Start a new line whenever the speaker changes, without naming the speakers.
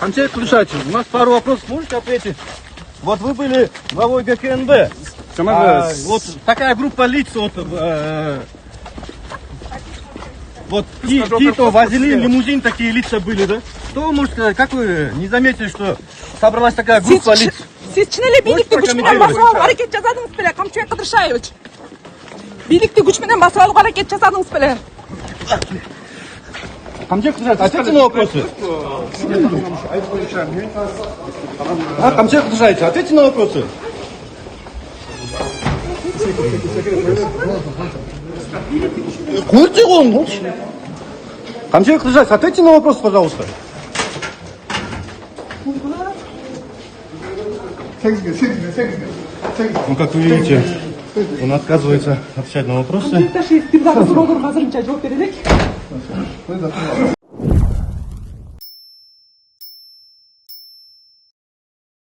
Камчат Клушаевич, у нас пару вопросов, можете ответить? Вот вы были главой ГКНБ. Вот такая группа лиц, вот Тито возили лимузин, такие лица были, да? Что вы можете сказать, как вы не заметили, что собралась такая группа лиц?
Siz Çin'le birlikte güçmeden basmalı hareket yazadınız bile. Kamçıya Kıdırşayeviç. Birlikte güçmeden basmalı hareket yazadınız bile.
Камчат Клушаевич, ответьте на вопросы. Камчат Клушаевич, ответьте на вопросы. Камчат Клушаевич, ответьте на вопросы, пожалуйста. Ну, как вы видите, он отказывается отвечать на вопросы.